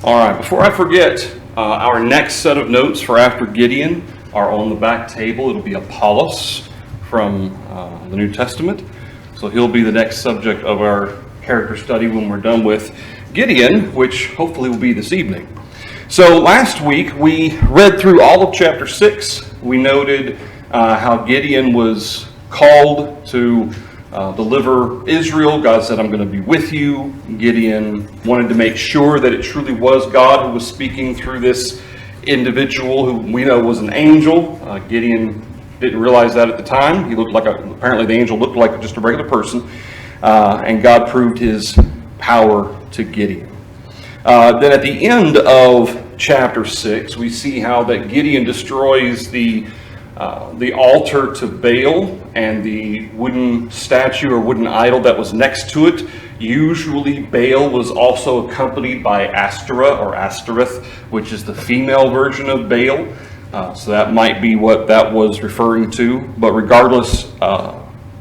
All right, before I forget, our next set of notes for after Gideon are on the back table. It'll be Apollos from the New Testament. So he'll be the next subject of our character study when we're done with Gideon, which hopefully will be this evening. So last week we read through all of chapter 6. We noted how Gideon was called to deliver Israel. God said, I'm going to be with you. Gideon wanted to make sure that it truly was God who was speaking through this individual who we know was an angel. Gideon didn't realize that at the time. He looked like apparently the angel looked like just a regular person. And God proved his power to Gideon. Then at the end of chapter 6, we see how that Gideon destroys the altar to Baal and the wooden statue or wooden idol that was next to it. Usually Baal was also accompanied by Ashtoreth or Ashtoreth, which is the female version of Baal. So that might be what that was referring to. But regardless,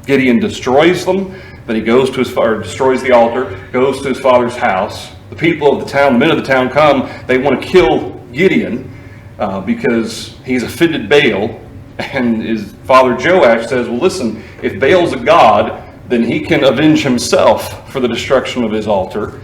Gideon destroys them. Then he goes to his father, destroys the altar, goes to his father's house. The people of the town, the men of the town come. They want to kill Gideon because he's offended Baal. And his father Joash says, well, listen, if Baal's a god, then he can avenge himself for the destruction of his altar.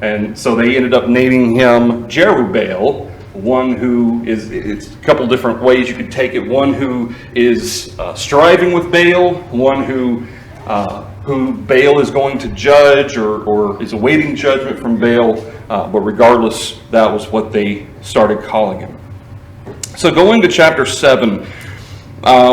And so they ended up naming him Jerubbaal, one who is, it's a couple different ways you could take it. One who is striving with Baal, one who Baal is going to judge or is awaiting judgment from Baal. But regardless, that was what they started calling him. So going to chapter 7,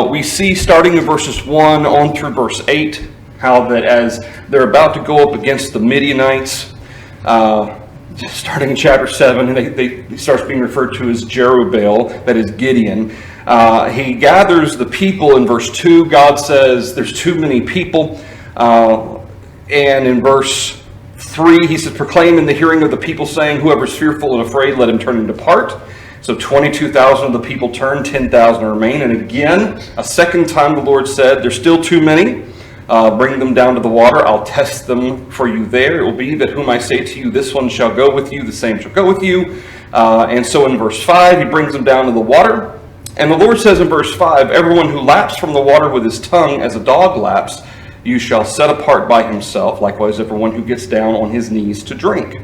we see starting in verses 1 on through verse 8, how that as they're about to go up against the Midianites, starting in chapter 7, he starts being referred to as Jerubbaal, that is Gideon. He gathers the people in verse 2. God says there's too many people. And in verse 3, he says, proclaim in the hearing of the people, saying, whoever's fearful and afraid, let him turn and depart. So 22,000 of the people turned, 10,000 remain. And again, a second time the Lord said, there's still too many. Bring them down to the water. I'll test them for you there. It will be that whom I say to you, this one shall go with you, the same shall go with you. And so in verse 5, he brings them down to the water. And the Lord says in verse 5, everyone who laps from the water with his tongue as a dog laps, you shall set apart by himself. Likewise, everyone who gets down on his knees to drink.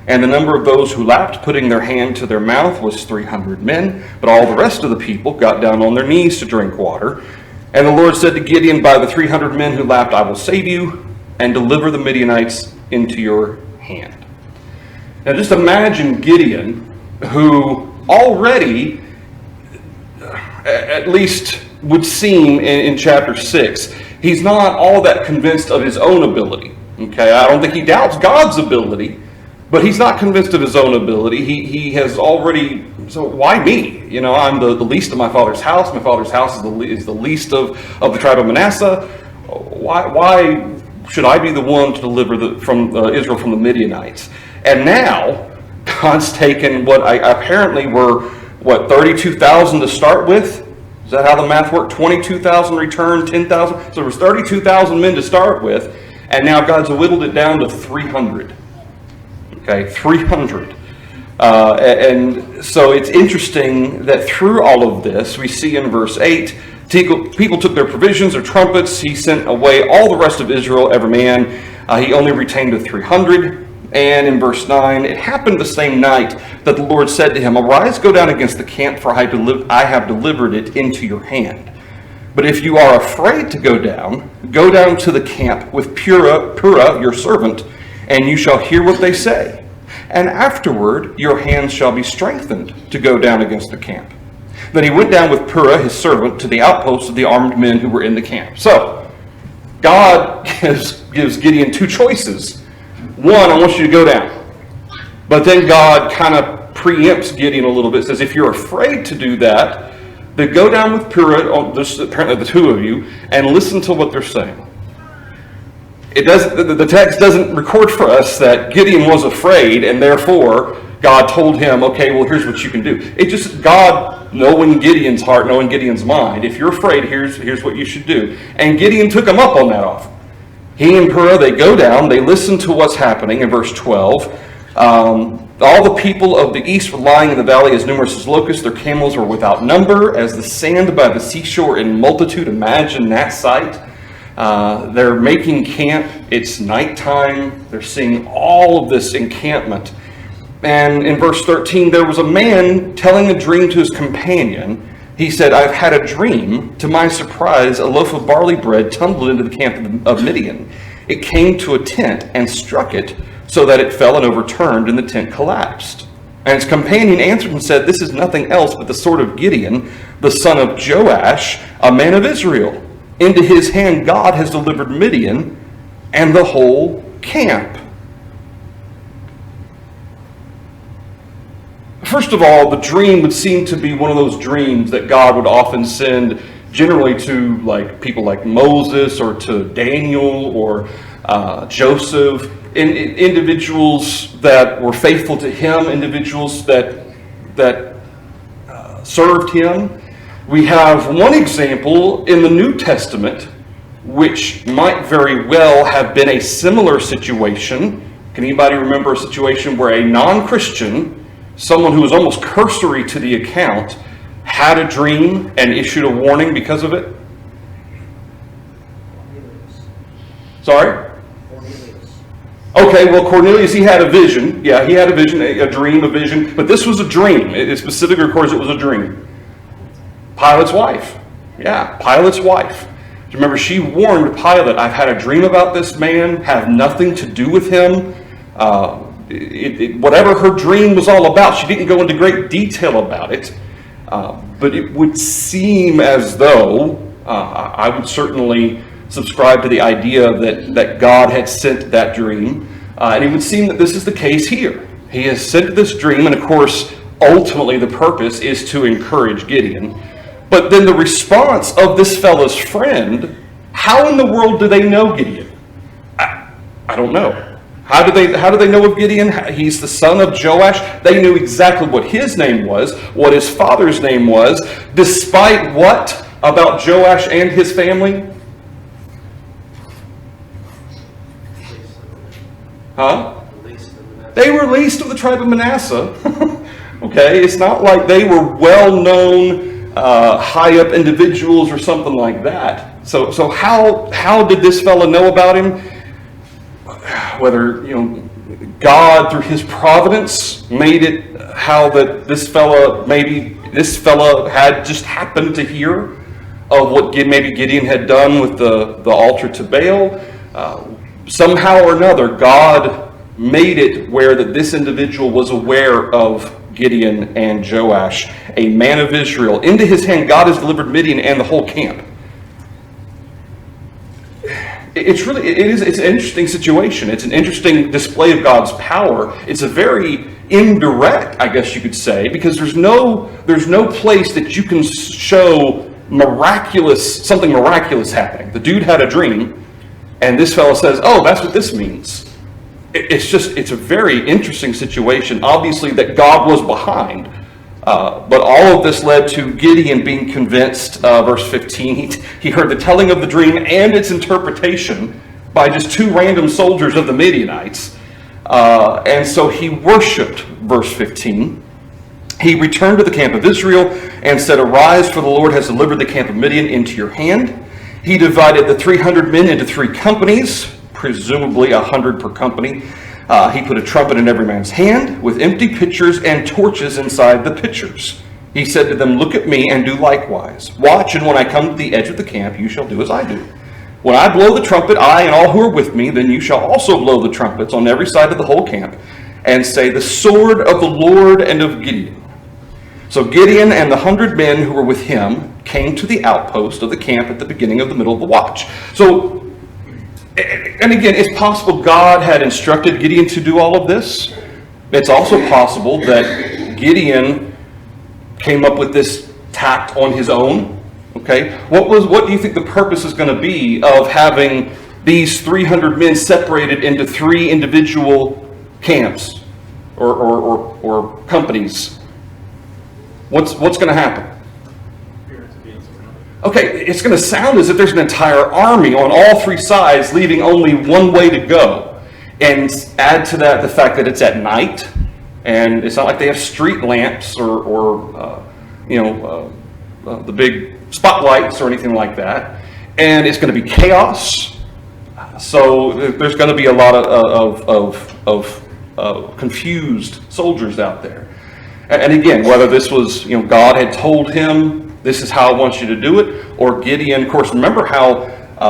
And the number of those who lapped, putting their hand to their mouth, was 300 men. But all the rest of the people got down on their knees to drink water. And the Lord said to Gideon, by the 300 men who lapped, I will save you and deliver the Midianites into your hand. Now just imagine Gideon, who already, at least would seem in chapter 6, he's not all that convinced of his own ability. Okay, I don't think he doubts God's ability. But he's not convinced of his own ability. He has already, so why me? You know, I'm the least of my father's house. My father's house is the least of the tribe of Manasseh. Why should I be the one to deliver Israel from the Midianites? And now, God's taken what apparently were, 32,000 to start with? Is that how the math worked? 22,000 returned, 10,000? So there was 32,000 men to start with, and now God's whittled it down to 300. Okay, 300. And so it's interesting that through all of this, we see in verse 8, people took their provisions, their trumpets. He sent away all the rest of Israel, every man. He only retained the 300. And in verse 9, it happened the same night that the Lord said to him, arise, go down against the camp, for I have delivered it into your hand. But if you are afraid to go down to the camp with Purah, your servant, and you shall hear what they say. And afterward your hands shall be strengthened to go down against the camp. Then he went down with Purah, his servant, to the outposts of the armed men who were in the camp. So, God gives Gideon two choices. One, I want you to go down. But then God kind of preempts Gideon a little bit, says, if you're afraid to do that, then go down with Purah, apparently the two of you, and listen to what they're saying. The text doesn't record for us that Gideon was afraid and therefore God told him, okay, well, here's what you can do. It's just God knowing Gideon's heart, knowing Gideon's mind. If you're afraid, here's what you should do. And Gideon took him up on that offer. He and Purah, they go down, they listen to what's happening in verse 12. All the people of the east were lying in the valley as numerous as locusts. Their camels were without number, as the sand by the seashore in multitude. Imagine that sight. They're making camp. It's nighttime. They're seeing all of this encampment. And in verse 13, there was a man telling a dream to his companion. He said, I've had a dream. To my surprise, a loaf of barley bread tumbled into the camp of Midian. It came to a tent and struck it, so that it fell and overturned, and the tent collapsed. And his companion answered and said, this is nothing else but the sword of Gideon, the son of Joash, a man of Israel. Into his hand God has delivered Midian and the whole camp. First of all, the dream would seem to be one of those dreams that God would often send generally to like people like Moses or to Daniel or Joseph, individuals that were faithful to him, individuals that served him. We have one example in the New Testament, which might very well have been a similar situation. Can anybody remember a situation where a non-Christian, someone who was almost cursory to the account, had a dream and issued a warning because of it? Sorry? Okay, well, Cornelius, he had a vision. Yeah, he had a vision, a dream, a vision. But this was a dream. It specifically records it was a dream. Pilate's wife. Yeah, Pilate's wife. Remember, she warned Pilate, I've had a dream about this man, have nothing to do with him. Whatever her dream was all about, she didn't go into great detail about it. But it would seem as though, I would certainly subscribe to the idea that God had sent that dream. And it would seem that this is the case here. He has sent this dream, and of course, ultimately the purpose is to encourage Gideon. But then the response of this fellow's friend, how in the world do they know Gideon? I don't know. How do they know of Gideon? He's the son of Joash. They knew exactly what his name was, what his father's name was, despite what about Joash and his family? Huh? They were least of the tribe of Manasseh. Okay, it's not like they were well-known, high-up individuals or something like that. So how did this fellow know about him? Whether God through His providence made it how that this fella had just happened to hear of what maybe Gideon had done with the altar to Baal. Somehow or another, God made it where that this individual was aware of Gideon and Joash, a man of Israel. Into his hand God has delivered Midian and the whole camp. It's an interesting situation. It's an interesting display of God's power. It's a very indirect, I guess you could say, because there's no place that you can show something miraculous happening. The dude had a dream, and this fellow says, "Oh, that's what this means." It's a very interesting situation. Obviously, that God was behind. But all of this led to Gideon being convinced, verse 15, he heard the telling of the dream and its interpretation by just two random soldiers of the Midianites. And so he worshiped, verse 15. He returned to the camp of Israel and said, "Arise, for the Lord has delivered the camp of Midian into your hand." He divided the 300 men into 3 companies, presumably 100 per company. He put a trumpet in every man's hand with empty pitchers and torches inside the pitchers. He said to them, "Look at me and do likewise. Watch, and when I come to the edge of the camp, you shall do as I do. When I blow the trumpet, I and all who are with me, then you shall also blow the trumpets on every side of the whole camp, and say, 'The sword of the Lord and of Gideon.'" So Gideon and the 100 men who were with him came to the outpost of the camp at the beginning of the middle of the watch. And again, it's possible God had instructed Gideon to do all of this. It's also possible that Gideon came up with this tact on his own. Okay, what do you think the purpose is going to be of having these 300 men separated into 3 individual camps or companies? What's going to happen? Okay, it's going to sound as if there's an entire army on all 3 sides, leaving only one way to go. And add to that the fact that it's at night, and it's not like they have street lamps or the big spotlights or anything like that. And it's going to be chaos. So there's going to be a lot of confused soldiers out there. And again, whether this was, God had told him, this is how I want you to do it, or Gideon, of course, remember how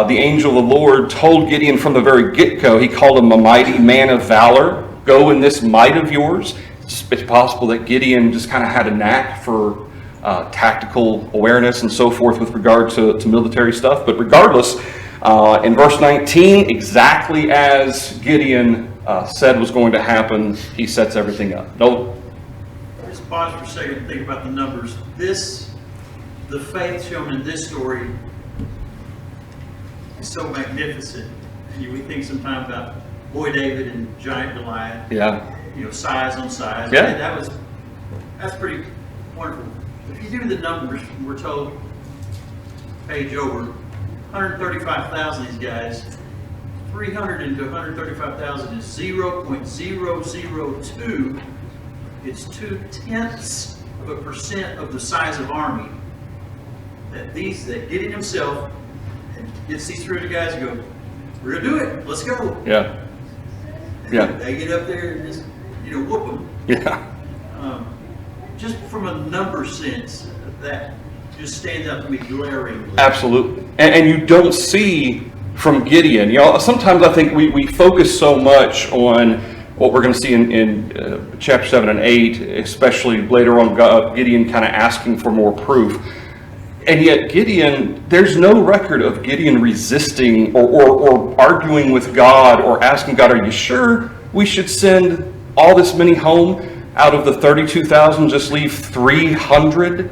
the angel of the Lord told Gideon from the very get-go, he called him a mighty man of valor. Go in this might of yours. It's possible that Gideon just kind of had a knack for tactical awareness and so forth with regard to military stuff. But regardless, in verse 19, exactly as Gideon said was going to happen, he sets everything up. Just pause for a second and think about the numbers. The faith shown in this story is so magnificent. We think sometimes about Boy David and Giant Goliath. Yeah. Size on size. Yeah. That's pretty wonderful. If you do the numbers, we're told, page over, 135,000 of these guys, 300 into 135,000 is 0.002. It's 0.2% of the size of army that Gideon himself gets these 300 guys and go, we're going to do it. Let's go. Yeah. Yeah. They get up there and just, whoop them. Yeah. Just from a number sense, that just stands out to me glaringly. Absolutely. And you don't see from Gideon, sometimes I think we focus so much on what we're going to see in chapter 7 and 8, especially later on, Gideon kind of asking for more proof. And yet Gideon, there's no record of Gideon resisting or arguing with God or asking God, are you sure we should send all this many home? Out of the 32,000, just leave 300?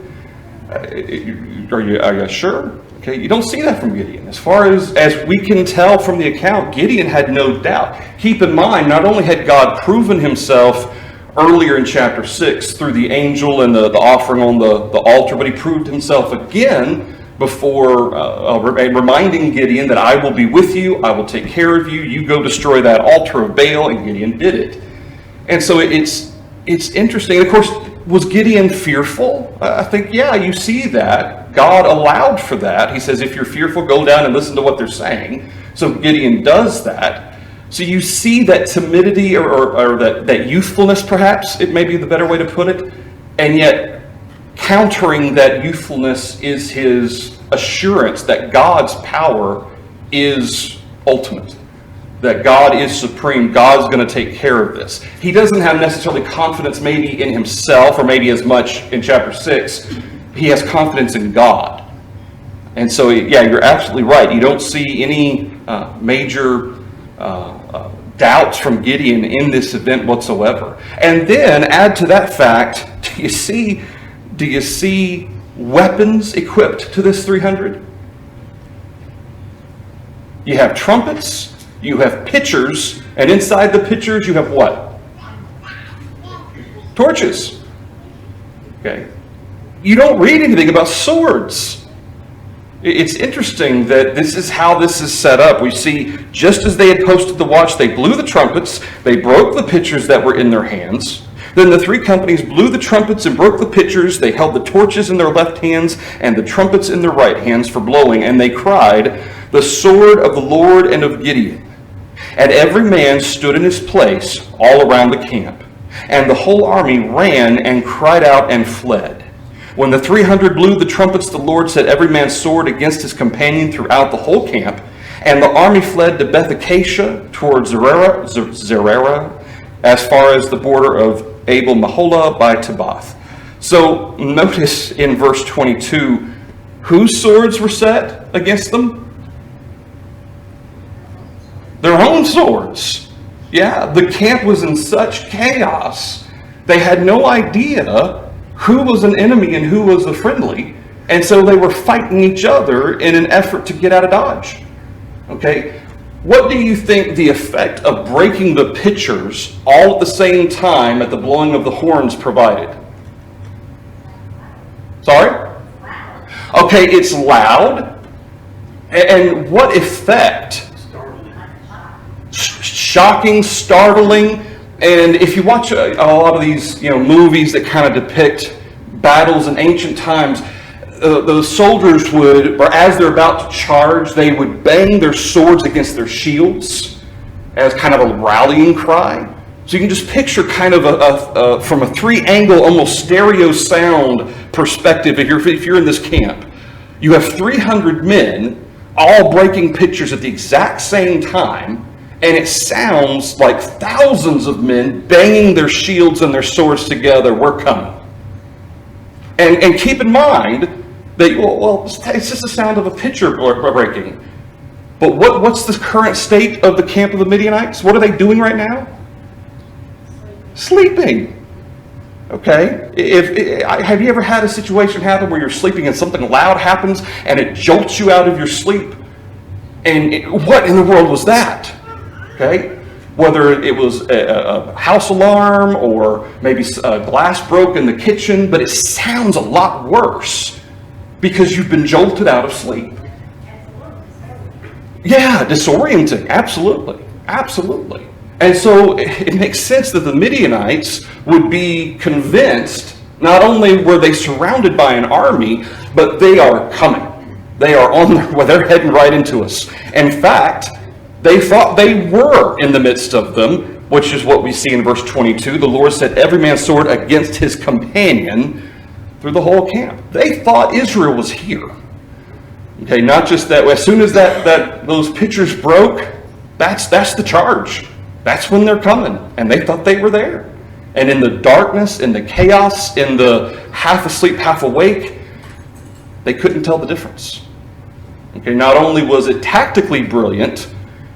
Are you sure? Okay, you don't see that from Gideon. As far as we can tell from the account, Gideon had no doubt. Keep in mind, not only had God proven himself earlier in chapter 6 through the angel and the offering on the altar, but he proved himself again before reminding Gideon that I will be with you, I will take care of you, you go destroy that altar of Baal, and Gideon did it. And so it's interesting. And of course, was Gideon fearful? I think, yeah, you see that. God allowed for that. He says, if you're fearful, go down and listen to what they're saying. So Gideon does that. So you see that timidity or that youthfulness, perhaps, it may be the better way to put it. And yet, countering that youthfulness is his assurance that God's power is ultimate. That God is supreme. God's going to take care of this. He doesn't have necessarily confidence maybe in himself or maybe as much in chapter 6. He has confidence in God. And so, yeah, you're absolutely right. You don't see any major doubts from Gideon in this event whatsoever. And then add to that fact, do you see weapons equipped to this 300? You have trumpets. You have pitchers, and inside the pitchers you have what? Torches. Okay. You don't read anything about swords. It's interesting that this is how this is set up. We see, just as they had posted the watch, they blew the trumpets, they broke the pitchers that were in their hands. Then the three companies blew the trumpets and broke the pitchers. They held the torches in their left hands and the trumpets in their right hands for blowing, and they cried, the sword of the Lord and of Gideon. And every man stood in his place all around the camp. And the whole army ran and cried out and fled. When the 300 blew the trumpets, the Lord set every man's sword against his companion throughout the whole camp. And the army fled to Beth-Acacia toward Zerera, as far as the border of Abel-Maholah by Tabbath. So notice in verse 22, whose swords were set against them? Their own swords. Yeah, the camp was in such chaos. They had no idea who was an enemy and who was a friendly. And so they were fighting each other in an effort to get out of Dodge. Okay, what do you think the effect of breaking the pitchers all at the same time at the blowing of the horns provided? Sorry? Okay, it's loud. And what effect? shocking, startling. And if you watch a lot of these, movies that kind of depict battles in ancient times, the soldiers would, or as they're about to charge, they would bang their swords against their shields as kind of a rallying cry. So you can just picture kind of from a three-angle, almost stereo sound perspective. If you're in this camp, you have 300 men all breaking pictures at the exact same time, and it sounds like thousands of men banging their shields and their swords together. We're coming. And keep in mind that, it's just the sound of a pitcher breaking. But what's the current state of the camp of the Midianites? What are they doing right now? Sleeping. Okay? Have you ever had a situation happen where you're sleeping and something loud happens and it jolts you out of your sleep? And what in the world was that? Okay? Whether it was a house alarm or maybe a glass broke in the kitchen, but it sounds a lot worse because you've been jolted out of sleep. Yeah, disorienting. Absolutely. Absolutely. And so it makes sense that the Midianites would be convinced not only were they surrounded by an army, but they are coming. They are on their way. They're heading right into us. In fact, they thought they were in the midst of them, which is what we see in verse 22. The Lord set every man's sword against his companion through the whole camp. They thought Israel was here. Okay, not just that. As soon as those pictures broke, that's the charge. That's when they're coming. And they thought they were there. And in the darkness, in the chaos, in the half asleep, half awake, they couldn't tell the difference. Okay, not only was it tactically brilliant,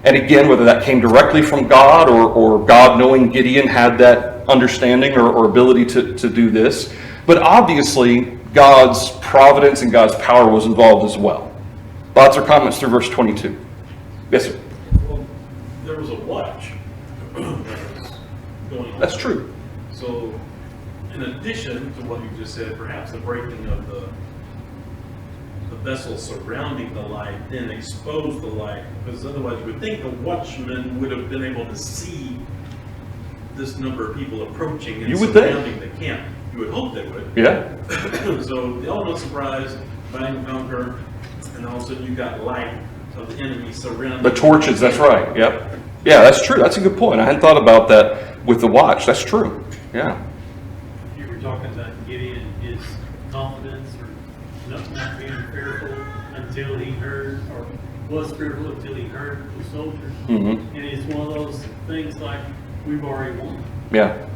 and again, whether that came directly from God or God knowing Gideon had that understanding or ability to do this, but obviously God's providence and God's power was involved as well. Thoughts or comments through verse 22? Yes, sir. Well, there was a watch that was going on. That's true. So, in addition to what you just said, perhaps the breaking of the vessel surrounding the light then exposed the light, because otherwise you would think the watchman would have been able to see this number of people approaching and surrounding the camp. You would hope they would. Yeah. So the element of surprise, divine encounter, and all of a sudden you got light of the enemy surrounding The torches, that's right. Yep. Yeah, that's true. That's a good point. I hadn't thought about that with the watch. That's true. Yeah. You were talking about Gideon, his confidence or not being fearful until he heard, or was fearful until he heard the soldiers. Mm-hmm. And it's one of those things like, we've already won. Yeah.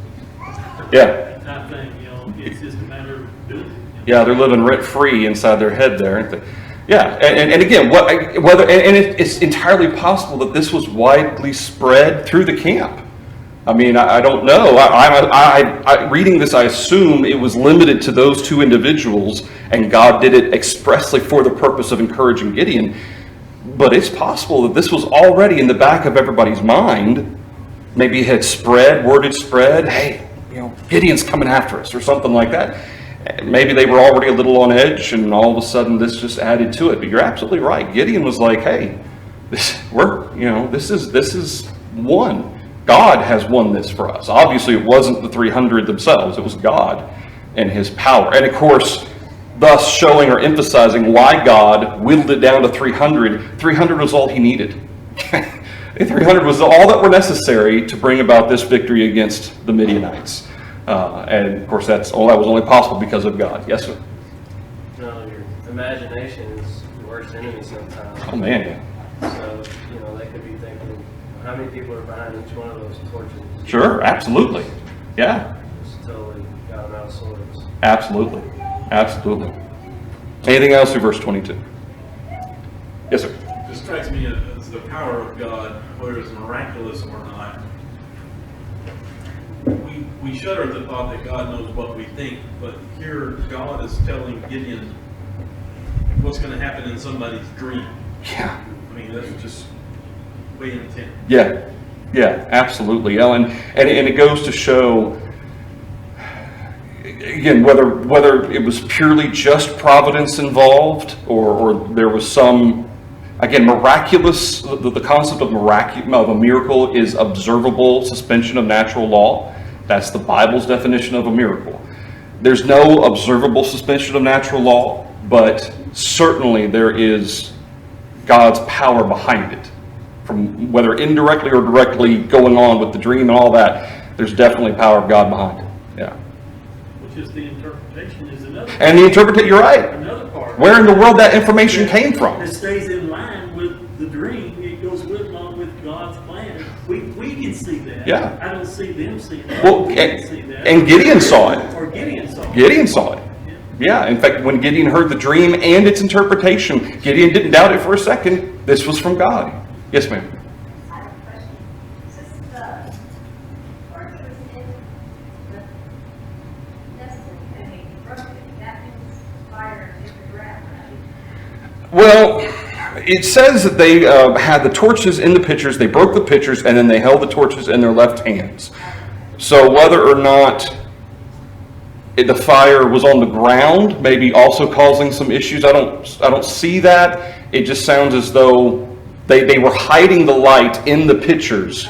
Yeah. I think, it's just a matter of doing it. Yeah, they're living rent-free inside their head there, aren't they? Yeah, and again, it's entirely possible that this was widely spread through the camp. I mean, I don't know. I reading this, I assume it was limited to those two individuals, and God did it expressly for the purpose of encouraging Gideon. But it's possible that this was already in the back of everybody's mind. Maybe it had spread, word had spread, hey, Gideon's coming after us, or something like that. Maybe they were already a little on edge, and all of a sudden this just added to it. But you're absolutely right. Gideon was like, hey, this is won. God has won this for us. Obviously, it wasn't the 300 themselves. It was God and his power. And of course, thus showing or emphasizing why God whittled it down to 300. 300 was all he needed. 300 was all that were necessary to bring about this victory against the Midianites. And of course, that was only possible because of God. Yes, sir? No, your imagination is your worst enemy sometimes. Oh, man. So, they could be thinking, how many people are behind each one of those torches? Sure, absolutely. Yeah. Just totally got them out of sorts. Absolutely. Absolutely. Anything else through verse 22? Yes, sir. It strikes me as the power of God, whether it's miraculous or not. We shudder at the thought that God knows what we think, but here God is telling Gideon what's going to happen in somebody's dream. Yeah. I mean, that's just way intense. Yeah. Yeah, absolutely. And it goes to show, again, whether it was purely just providence involved or there was some Again, miraculous, the concept of a miracle is observable suspension of natural law. That's the Bible's definition of a miracle. There's no observable suspension of natural law, but certainly there is God's power behind it. From whether indirectly or directly going on with the dream and all that, there's definitely power of God behind it. Yeah. Which is the interpretation is another. And the interpretation, you're right. Another part. Where in the world that information came from? It stays in line with the dream. It goes along with God's plan. We can see that. Yeah. I don't see them seeing that. Well, We can see that. and Gideon saw it. Or Gideon saw it. Gideon saw it. Yeah, in fact, when Gideon heard the dream and its interpretation, Gideon didn't doubt it for a second. This was from God. Yes, ma'am. I have a question. Since the torch was in the nesting and they broke it, that means fire hit the ground, right? Well, it says that they had the torches in the pitchers, they broke the pitchers, and then they held the torches in their left hands. So whether or not the fire was on the ground, maybe also causing some issues, I don't see that. It just sounds as though they were hiding the light in the pitchers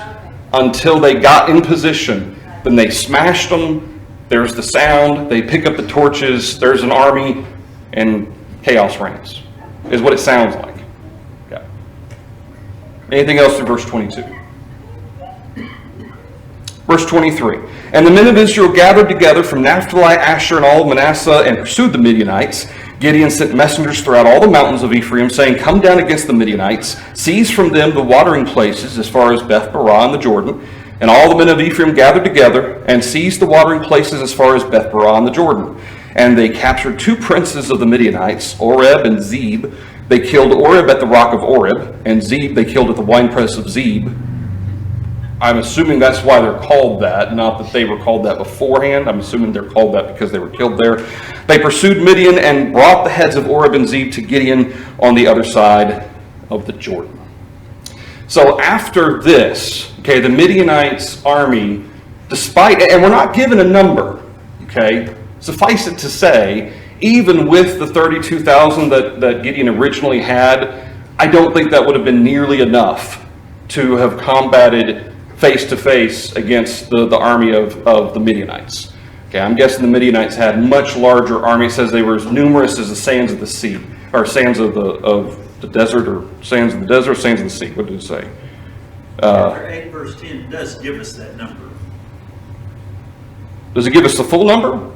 until they got in position. Then they smashed them. There's the sound. They pick up the torches. There's an army, and chaos reigns, is what it sounds like. Okay. Anything else through verse 22? Verse 23. And the men of Israel gathered together from Naphtali, Asher, and all of Manasseh, and pursued the Midianites. Gideon sent messengers throughout all the mountains of Ephraim, saying, Come down against the Midianites, seize from them the watering places as far as Beth-barah and the Jordan. And all the men of Ephraim gathered together, and seized the watering places as far as Beth-barah and the Jordan. And they captured 2 princes of the Midianites, Oreb and Zeb. They killed Oreb at the rock of Oreb, and Zeb they killed at the winepress of Zeb. I'm assuming that's why they're called that, not that they were called that beforehand. I'm assuming they're called that because they were killed there. They pursued Midian and brought the heads of Oreb and Zeb to Gideon on the other side of the Jordan. So after this, okay, the Midianites' army, despite, and we're not given a number, okay, suffice it to say, even with the 32,000 that Gideon originally had, I don't think that would have been nearly enough to have combated face-to-face against the army of the Midianites. Okay, I'm guessing the Midianites had much larger army. It says they were as numerous as the sands of the sea, or sands of the desert, or sands of the desert, sands of the sea. What did it say? Chapter 8, verse 10 does give us that number. Does it give us the full number?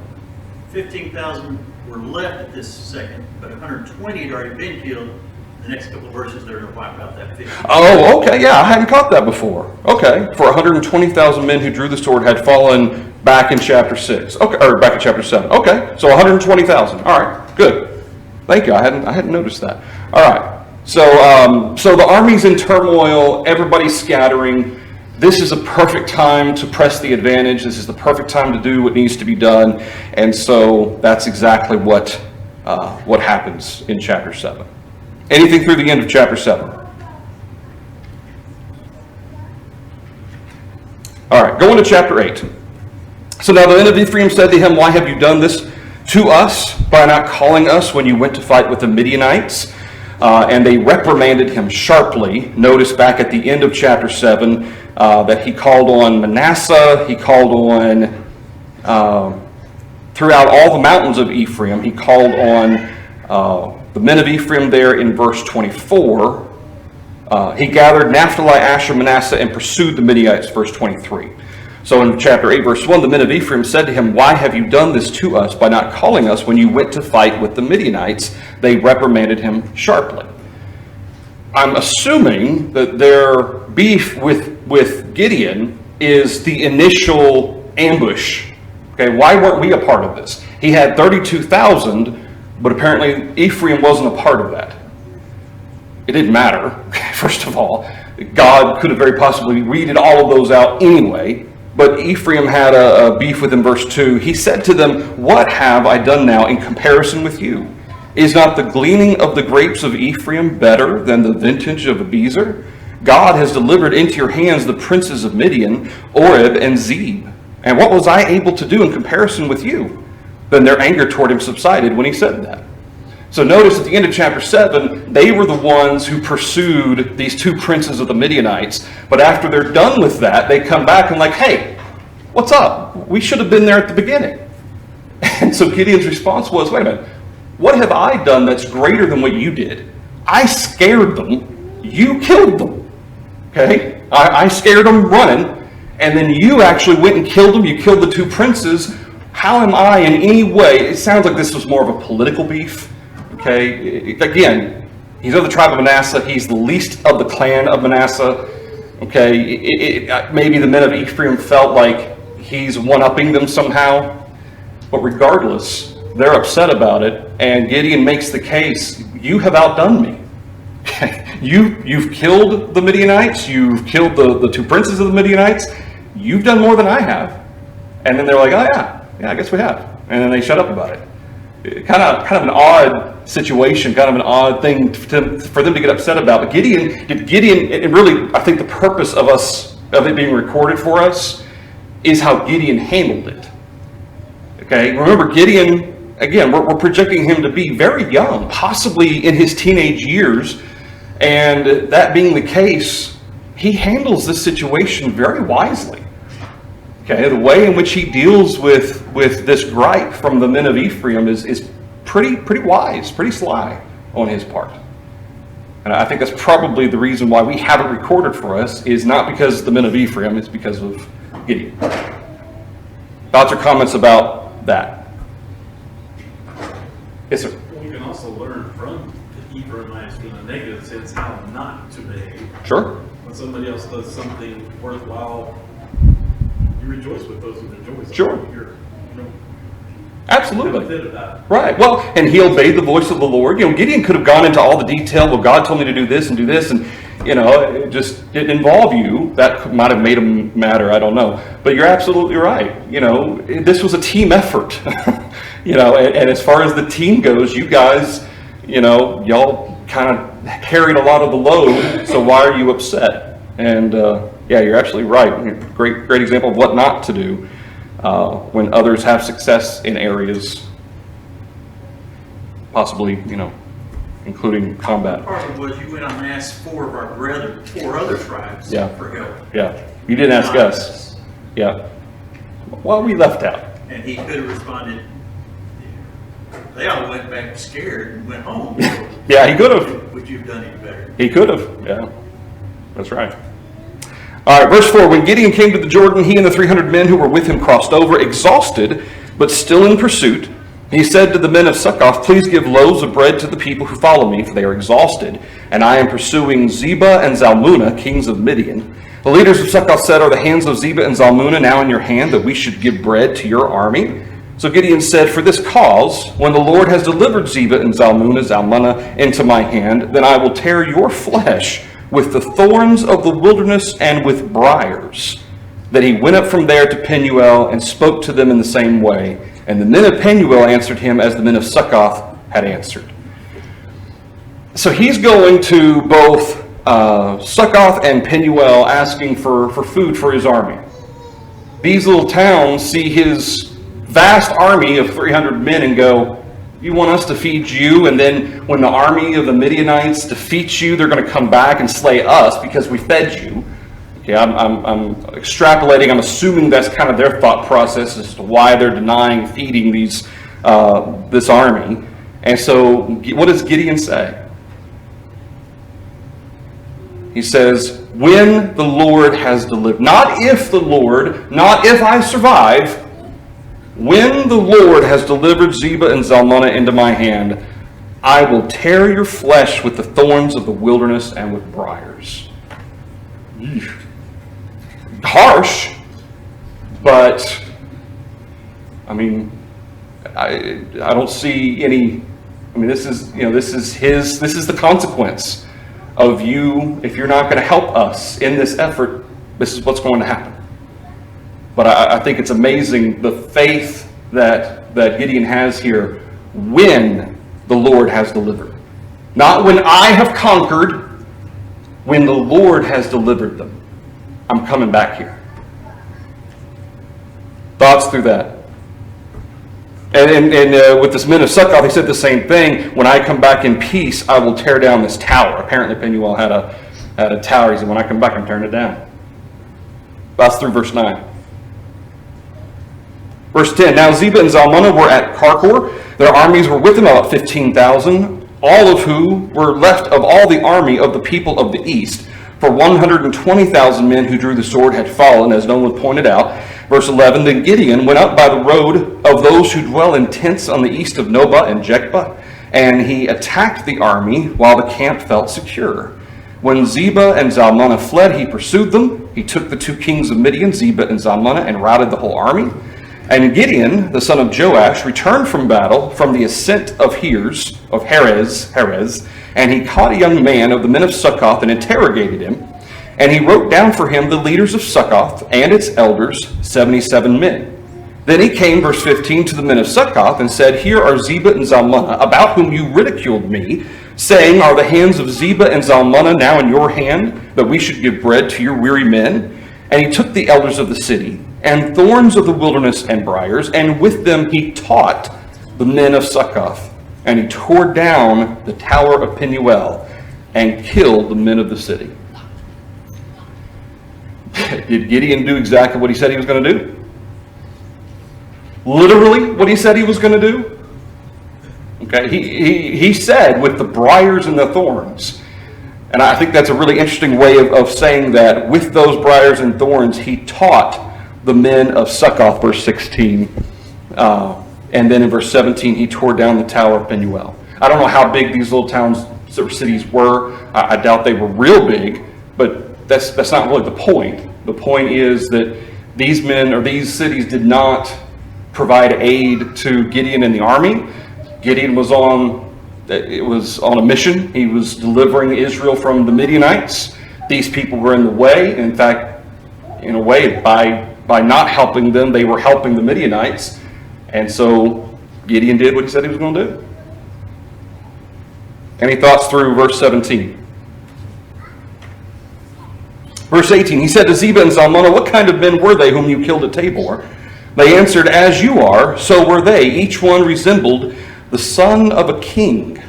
15,000 were left at this second, but 120 had already been killed. The next couple of verses, they're going to wipe out that 50. Oh, okay, yeah, I hadn't caught that before. Okay, for 120,000 men who drew the sword had fallen back in chapter 6. Okay, or back in chapter 7. Okay, so 120,000. All right, good. Thank you. I hadn't noticed that. All right. So the army's in turmoil. Everybody's scattering. This is a perfect time to press the advantage. This is the perfect time to do what needs to be done. And so that's exactly what happens in chapter 7. Anything through the end of chapter 7? All right, going to chapter 8. So now the men of Ephraim said to him, Why have you done this to us by not calling us when you went to fight with the Midianites? And they reprimanded him sharply. Notice back at the end of chapter 7 that he called on Manasseh, he called on, throughout all the mountains of Ephraim, he called on the men of Ephraim there in verse 24. He gathered Naphtali, Asher, Manasseh, and pursued the Midianites, verse 23. So in chapter 8, verse 1, the men of Ephraim said to him, Why have you done this to us by not calling us when you went to fight with the Midianites? They reprimanded him sharply. I'm assuming that their beef with Gideon is the initial ambush. Okay, why weren't we a part of this? He had 32,000, but apparently Ephraim wasn't a part of that. It didn't matter, first of all. God could have very possibly weeded all of those out anyway. But Ephraim had a beef with him, verse 2. He said to them, What have I done now in comparison with you? Is not the gleaning of the grapes of Ephraim better than the vintage of Abizer? God has delivered into your hands the princes of Midian, Oreb and Zeb. And what was I able to do in comparison with you? Then their anger toward him subsided when he said that. So notice at the end of chapter 7, they were the ones who pursued these two princes of the Midianites. But after they're done with that, they come back and like, hey, what's up? We should have been there at the beginning. And so Gideon's response was, wait a minute, what have I done that's greater than what you did? I scared them. You killed them. Okay? I scared them running. And then you actually went and killed them. You killed the two princes. How am I in any way? It sounds like this was more of a political beef. Okay, again, he's of the tribe of Manasseh. He's the least of the clan of Manasseh. Okay, maybe the men of Ephraim felt like he's one-upping them somehow. But regardless, they're upset about it. And Gideon makes the case, you have outdone me. You've killed the Midianites. You've killed the two princes of the Midianites. You've done more than I have. And then they're like, oh yeah, I guess we have. And then they shut up about it. Kind of an odd situation, kind of an odd thing for them to get upset about. But Gideon, and really, I think the purpose of it being recorded for us is how Gideon handled it. Okay, remember Gideon, again, we're projecting him to be very young, possibly in his teenage years. And that being the case, he handles this situation very wisely. Okay, the way in which he deals with this gripe from the men of Ephraim is pretty wise, pretty sly on his part. And I think that's probably the reason why we have it recorded for us, is not because of the men of Ephraim, it's because of Gideon. Thoughts or comments about that? Yes, sir. Well, we can also learn from the Ephraimites in a negative sense how not to behave. Sure. When somebody else does something worthwhile, you rejoice with those who rejoice. Sure. Absolutely. Benefit of that. Right. Well, and he obeyed the voice of the Lord. Gideon could have gone into all the detail. Well, God told me to do this, and it just didn't involve you. That might have made him madder. I don't know. But you're absolutely right. This was a team effort. And as far as the team goes, you guys, y'all kind of carried a lot of the load. So why are you upset? And yeah, you're absolutely right. Great example of what not to do when others have success in areas, possibly, including combat. Part of it was you went out and asked four other tribes for help. Yeah, you didn't ask us. Yeah. Well, we left out. And he could have responded, they all went back scared and went home. Yeah, he could have. Would you have done it better? He could have. Yeah, that's right. All right, verse 4, when Gideon came to the Jordan, he and the 300 men who were with him crossed over, exhausted, but still in pursuit. He said to the men of Succoth, please give loaves of bread to the people who follow me, for they are exhausted, and I am pursuing Zebah and Zalmunna, kings of Midian. The leaders of Succoth said, are the hands of Zebah and Zalmunna now in your hand, that we should give bread to your army? So Gideon said, for this cause, when the Lord has delivered Zebah and Zalmunna into my hand, then I will tear your flesh with the thorns of the wilderness and with briars. Then he went up from there to Penuel and spoke to them in the same way. And the men of Penuel answered him as the men of Succoth had answered. So he's going to both Succoth and Penuel asking for food for his army. These little towns see his vast army of 300 men and go, you want us to feed you, and then when the army of the Midianites defeats you, they're going to come back and slay us because we fed you. Okay, I'm extrapolating. I'm assuming that's kind of their thought process as to why they're denying feeding this army. And so, what does Gideon say? He says, when the Lord has delivered, not if the Lord, not if I survive. When the Lord has delivered Zebah and Zalmunna into my hand, I will tear your flesh with the thorns of the wilderness and with briars. Eesh. Harsh, but I mean, I don't see any. I mean, this is the consequence of you. If you're not going to help us in this effort, this is what's going to happen. But I think it's amazing the faith that Gideon has here when the Lord has delivered. Not when I have conquered, when the Lord has delivered them. I'm coming back here. Thoughts through that? And with this men of Succoth, he said the same thing. When I come back in peace, I will tear down this tower. Apparently Penuel had a tower. He said, when I come back, I'm tearing it down. That's through verse 9. Verse 10, now Zebah and Zalmunna were at Karkor. Their armies were with them, about 15,000, all of who were left of all the army of the people of the east. For 120,000 men who drew the sword had fallen, as no one pointed out. Verse 11, then Gideon went up by the road of those who dwell in tents on the east of Nobah and Jekbah, and he attacked the army while the camp felt secure. When Zebah and Zalmunna fled, he pursued them. He took the two kings of Midian, Zebah and Zalmunna, and routed the whole army. And Gideon, the son of Joash, returned from battle from the ascent of Heres, and he caught a young man of the men of Succoth and interrogated him. And he wrote down for him the leaders of Succoth and its elders, 77 men. Then he came, verse 15, to the men of Succoth and said, here are Zebah and Zalmunna, about whom you ridiculed me, saying, are the hands of Zebah and Zalmunna now in your hand, that we should give bread to your weary men? And he took the elders of the city, and thorns of the wilderness and briars, and with them he taught the men of Succoth. And he tore down the tower of Penuel, and killed the men of the city. Did Gideon do exactly what he said he was going to do? Literally what he said he was going to do? Okay, he said with the briars and the thorns. And I think that's a really interesting way of saying that with those briars and thorns, he taught the men of Succoth, verse 16. And then in verse 17, he tore down the tower of Penuel. I don't know how big these little towns or cities were. I doubt they were real big, but that's not really the point. The point is that these men or these cities did not provide aid to Gideon and the army. Gideon was on a mission. He was delivering Israel from the Midianites. These people were in the way. In fact, in a way, by not helping them, they were helping the Midianites. And so Gideon did what he said he was going to do. Any thoughts through verse 17? Verse 18, he said to Zebah and Zalmunna, what kind of men were they whom you killed at Tabor? They answered, as you are, so were they. Each one resembled the son of a king.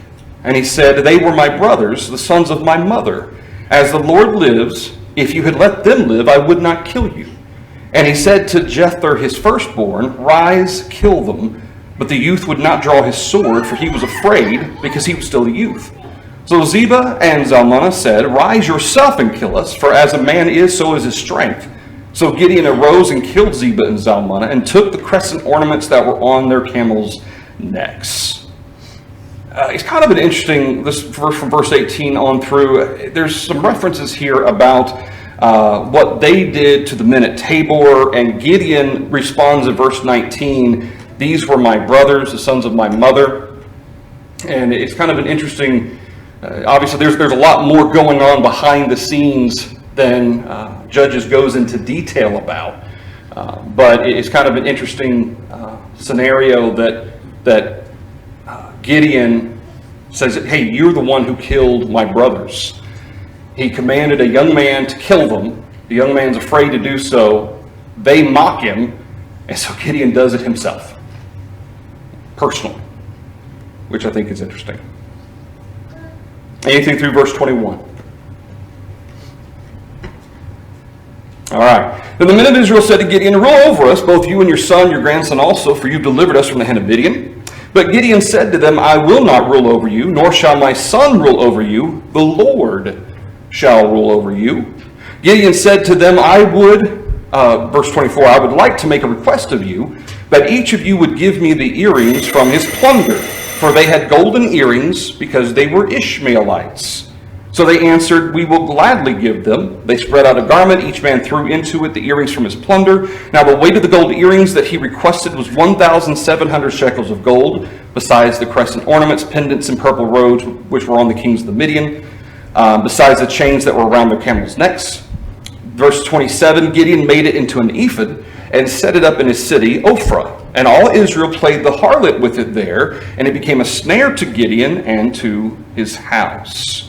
And he said, they were my brothers, the sons of my mother. As the Lord lives, if you had let them live, I would not kill you. And he said to Jether, his firstborn, rise, kill them. But the youth would not draw his sword, for he was afraid, because he was still a youth. So Zebah and Zalmunna said, rise yourself and kill us, for as a man is, so is his strength. So Gideon arose and killed Zebah and Zalmunna, and took the crescent ornaments that were on their camels' necks. It's kind of an interesting, this verse from verse 18 on through, there's some references here about what they did to the men at Tabor, and Gideon responds in verse 19, these were my brothers, the sons of my mother. And it's kind of an interesting, obviously there's a lot more going on behind the scenes than Judges goes into detail about. But it's kind of an interesting scenario that Gideon says, hey, you're the one who killed my brothers. He commanded a young man to kill them. The young man's afraid to do so. They mock him, and so Gideon does it himself, personally, which I think is interesting. Anything through verse 21? All right. Then the men of Israel said to Gideon, rule over us, both you and your son, your grandson also, for you delivered us from the hand of Midian. But Gideon said to them, I will not rule over you, nor shall my son rule over you. The Lord shall rule over you. Gideon said to them, verse 24, I would like to make a request of you, that each of you would give me the earrings from his plunder. For they had golden earrings, because they were Ishmaelites. So they answered, we will gladly give them. They spread out a garment. Each man threw into it the earrings from his plunder. Now the weight of the gold earrings that he requested was 1,700 shekels of gold, besides the crescent ornaments, pendants, and purple robes, which were on the kings of the Midian, besides the chains that were around their camels' necks. Verse 27, Gideon made it into an ephod and set it up in his city, Ophrah. And all Israel played the harlot with it there, and it became a snare to Gideon and to his house.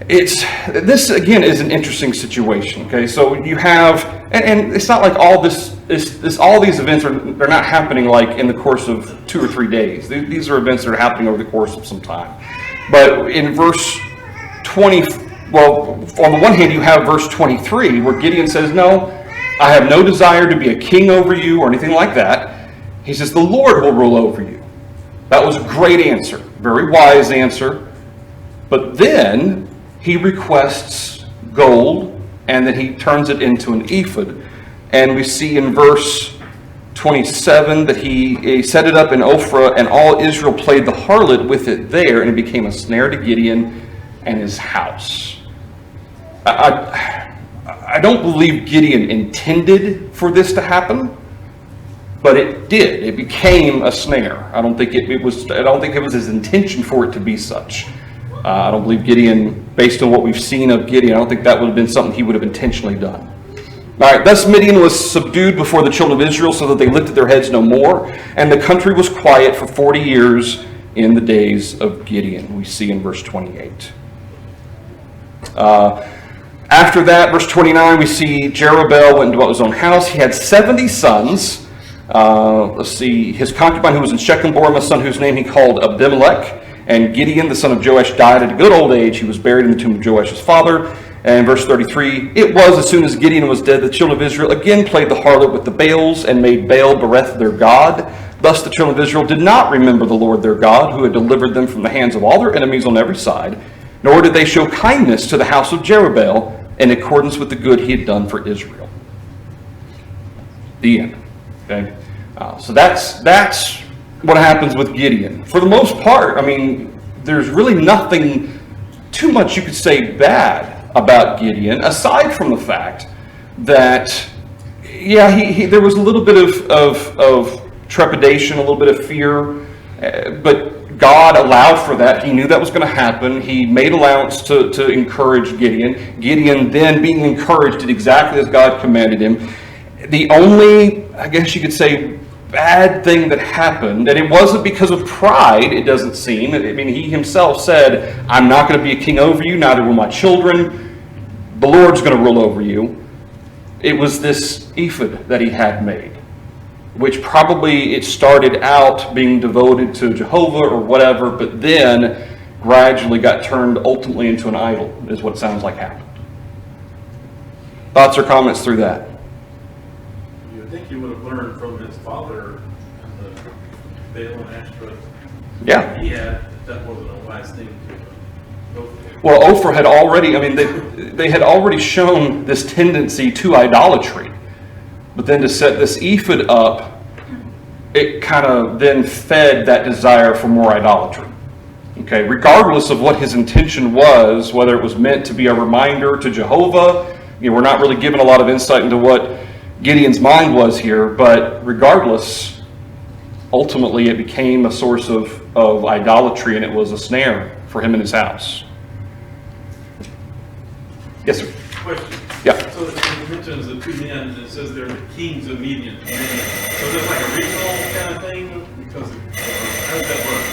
This again is an interesting situation. Okay, so you have, and it's not like all this all these events they're not happening like in the course of 2 or 3 days. These are events that are happening over the course of some time. But in verse 20, well, on the one hand, you have verse 23 where Gideon says, "No, I have no desire to be a king over you or anything like that." He says, "The Lord will rule over you." That was a great answer, very wise answer. But then he requests gold, and then he turns it into an ephod. And we see in verse 27 that he set it up in Ophrah, and all Israel played the harlot with it there, and it became a snare to Gideon and his house. I don't believe Gideon intended for this to happen, but it did. It became a snare. I don't think it was his intention for it to be such. I don't believe Gideon, based on what we've seen of Gideon, I don't think that would have been something he would have intentionally done. All right, thus Midian was subdued before the children of Israel, so that they lifted their heads no more, and the country was quiet for 40 years in the days of Gideon. We see in verse 28. After that, verse 29, we see Jerubbaal went and dwelt in his own house. He had 70 sons. Let's see, his concubine who was in Shechem bore him a son whose name he called Abimelech. And Gideon, the son of Joash, died at a good old age. He was buried in the tomb of Joash's father. And verse 33, it was as soon as Gideon was dead, the children of Israel again played the harlot with the Baals and made Baal Bereth their god. Thus the children of Israel did not remember the Lord their God, who had delivered them from the hands of all their enemies on every side, nor did they show kindness to the house of Jerubbaal in accordance with the good he had done for Israel. The end. Okay, so that's what happens with Gideon. For the most part, I mean, there's really nothing too much you could say bad about Gideon, aside from the fact that, yeah, there was a little bit of trepidation, a little bit of fear, but God allowed for that. He knew that was going to happen. He made allowance to encourage Gideon. Gideon then, being encouraged, did exactly as God commanded him. The only, I guess you could say, bad thing that happened, and it wasn't because of pride, it doesn't seem. I mean, he himself said, I'm not going to be a king over you, neither will my children. The Lord's going to rule over you. It was this ephod that he had made, which probably it started out being devoted to Jehovah or whatever, but then gradually got turned ultimately into an idol, is what it sounds like happened. Thoughts or comments through that? You would think he would have learned from his father and the Baal and Ashtoreth. Yeah. He had, that wasn't a wise thing to go for. Well, Ophrah had already, I mean, they had already shown this tendency to idolatry. But then to set this ephod up, it kind of then fed that desire for more idolatry. Okay, regardless of what his intention was, whether it was meant to be a reminder to Jehovah, we're not really given a lot of insight into what Gideon's mind was here, but regardless, ultimately it became a source of idolatry, and it was a snare for him and his house. Yes, sir. Question. Yeah. So it mentions the two men, and it says they're the kings of Midian. So is it like a regional kind of thing? Because how does that work?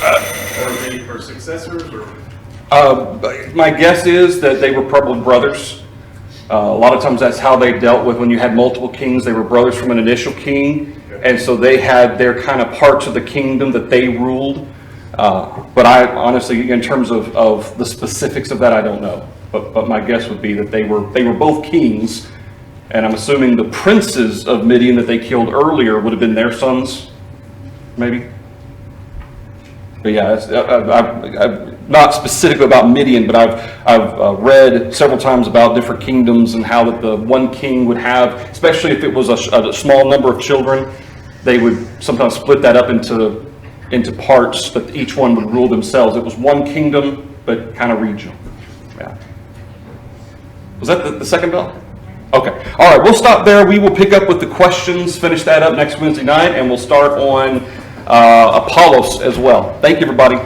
Or are they her successors? Or My guess is that they were probably brothers. A lot of times that's how they dealt with when you had multiple kings. They were brothers from an initial king, and so they had their kind of parts of the kingdom that they ruled. But I honestly, in terms of the specifics of that, I don't know. But my guess would be that they were both kings, and I'm assuming the princes of Midian that they killed earlier would have been their sons, maybe. But yeah, I'm not specific about Midian, but I've read several times about different kingdoms and how that the one king would have, especially if it was a small number of children, they would sometimes split that up into parts that each one would rule themselves. It was one kingdom, but kind of regional. Yeah. Was that the second bell? Okay. All right, we'll stop there. We will pick up with the questions, finish that up next Wednesday night, and we'll start on Apollos as well. Thank you, everybody.